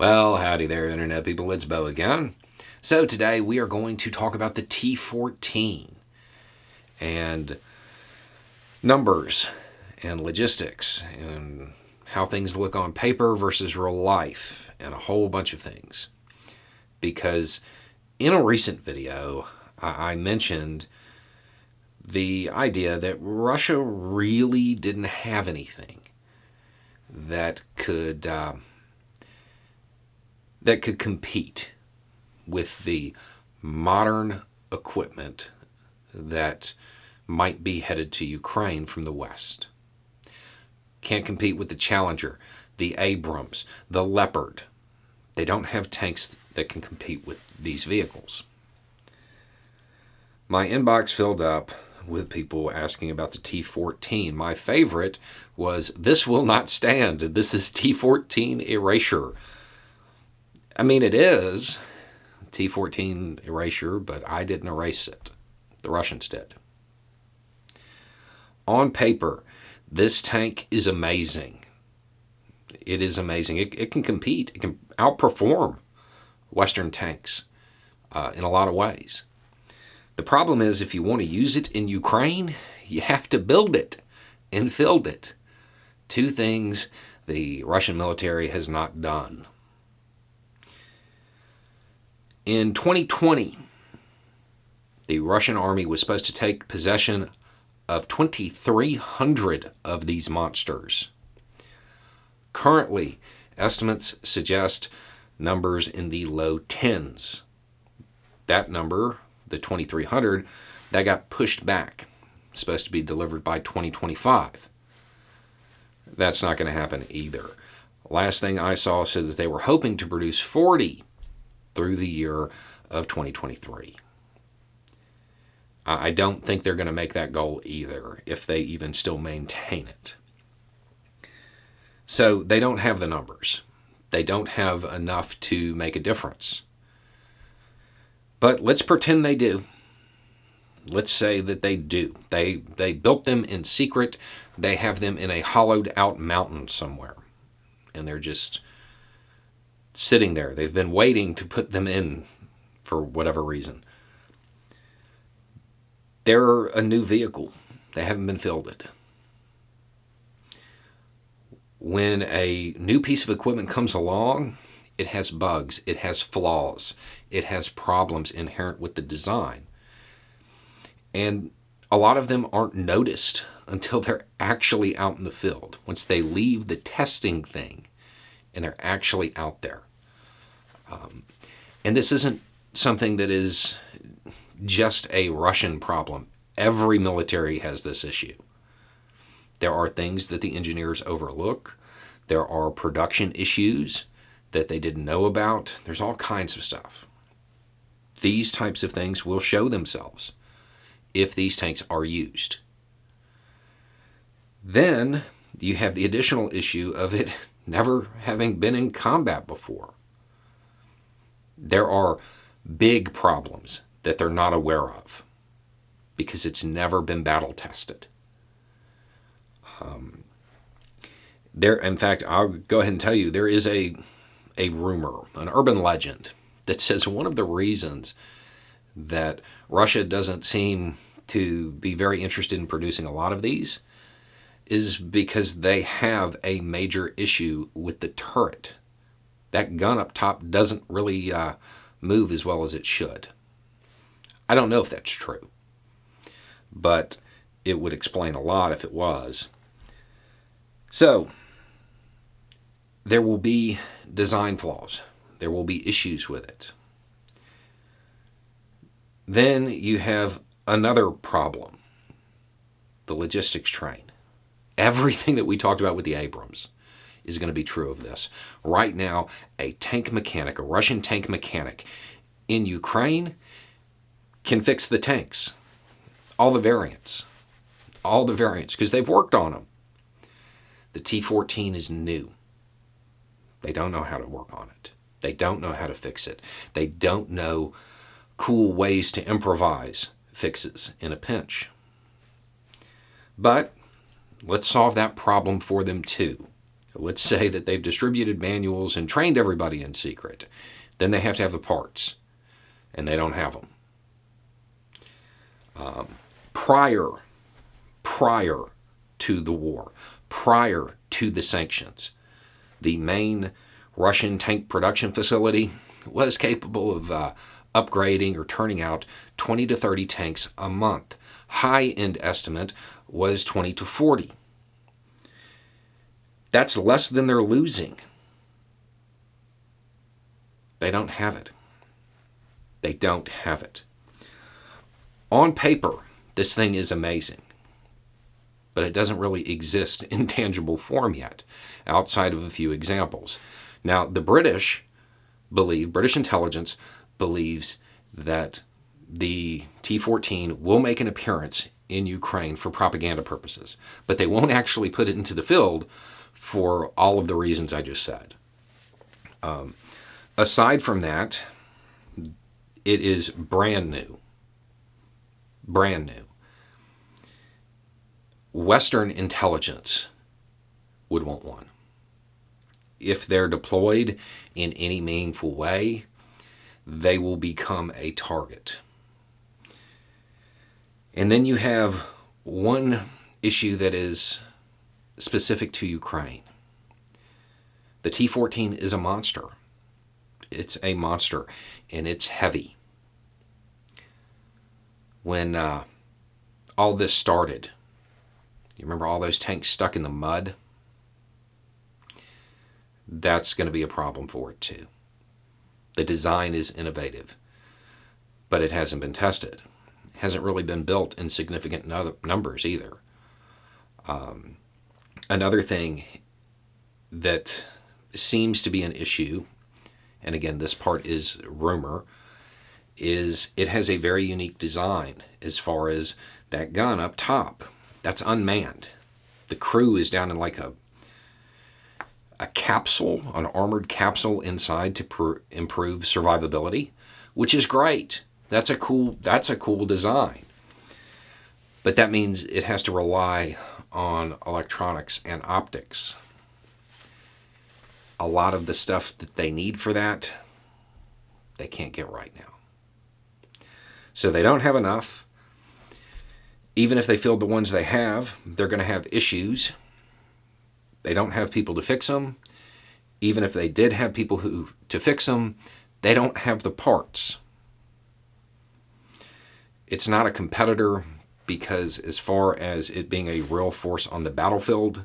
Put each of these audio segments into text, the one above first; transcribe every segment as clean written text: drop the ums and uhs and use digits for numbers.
Well, howdy there, Internet people. It's Bo again. So today we are going to talk about the T14 and numbers and logistics and how things look on paper versus real life and a whole bunch of things. Because in a recent video, I mentioned the idea that Russia really didn't have anything that could compete with the modern equipment that might be headed to Ukraine from the West. Can't compete with the Challenger, the Abrams, the Leopard. They don't have tanks that can compete with these vehicles. My inbox filled up with people asking about the T14. My favorite was, "This will not stand. This is T14 erasure." I mean, it is T14 erasure, but I didn't erase it. The Russians did. On paper, this tank is amazing. It is amazing. It can compete. It can outperform Western tanks in a lot of ways. The problem is, if you want to use it in Ukraine, you have to build it and field it. Two things the Russian military has not done. In 2020, the Russian army was supposed to take possession of 2,300 of these monsters. Currently, estimates suggest numbers in the low tens. That number, the 2,300, that got pushed back. It's supposed to be delivered by 2025. That's not going to happen either. Last thing I saw said that they were hoping to produce 40 through the year of 2023. I don't think they're going to make that goal either, if they even still maintain it. So they don't have the numbers. They don't have enough to make a difference. But let's pretend they do. Let's say that they do. They built them in secret. They have them in a hollowed out mountain somewhere. And they're just sitting there. They've been waiting to put them in for whatever reason. They're a new vehicle. They haven't been fielded. When a new piece of equipment comes along, it has bugs, it has flaws, it has problems inherent with the design. And a lot of them aren't noticed until they're actually out in the field, once they leave the testing thing and they're actually out there. And this isn't something that is just a Russian problem. Every military has this issue. There are things that the engineers overlook. There are production issues that they didn't know about. There's all kinds of stuff. These types of things will show themselves if these tanks are used. Then you have the additional issue of it never having been in combat before. There are big problems that they're not aware of because it's never been battle tested. In fact, I'll go ahead and tell you, there is a rumor, an urban legend, that says one of the reasons that Russia doesn't seem to be very interested in producing a lot of these is because they have a major issue with the turret. That gun up top doesn't really move as well as it should. I don't know if that's true, but it would explain a lot if it was. So, there will be design flaws. There will be issues with it. Then you have another problem, the logistics train. Everything that we talked about with the Abrams is going to be true of this. Right now, a tank mechanic, a Russian tank mechanic in Ukraine can fix the tanks. All the variants, because they've worked on them. The T14 is new. They don't know how to work on it. They don't know how to fix it. They don't know cool ways to improvise fixes in a pinch. But let's solve that problem for them too. Let's say that they've distributed manuals and trained everybody in secret. Then they have to have the parts, and they don't have them. Prior to the war, prior to the sanctions, the main Russian tank production facility was capable of upgrading or turning out 20 to 30 tanks a month. High-end estimate was 20 to 40. That's less than they're losing. They don't have it. They don't have it. On paper, this thing is amazing, but it doesn't really exist in tangible form yet, outside of a few examples. Now, the British intelligence believes that the T-14 will make an appearance in Ukraine for propaganda purposes, but they won't actually put it into the field for all of the reasons I just said. Aside from that, it is brand new. Brand new. Western intelligence would want one. If they're deployed in any meaningful way, they will become a target. And then you have one issue that is specific to Ukraine. The T-14 is a monster. It's a monster, and it's heavy. When all this started, you remember all those tanks stuck in the mud? That's going to be a problem for it too. The design is innovative, but it hasn't been tested. It hasn't really been built in significant numbers either. Another thing that seems to be an issue, and again, this part is rumor, is it has a very unique design as far as that gun up top. That's unmanned. The crew is down in like a capsule, an armored capsule inside to improve survivability, which is great. That's a cool design. But that means it has to rely on electronics and optics. A lot of the stuff that they need for that, they can't get right now. So they don't have enough. Even if they filled the ones they have, they're going to have issues. They don't have people to fix them. Even if they did have people to fix them, they don't have the parts. It's not a competitor because as far as it being a real force on the battlefield,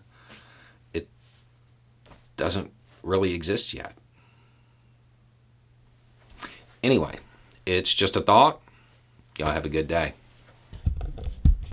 it doesn't really exist yet. Anyway, it's just a thought. Y'all have a good day.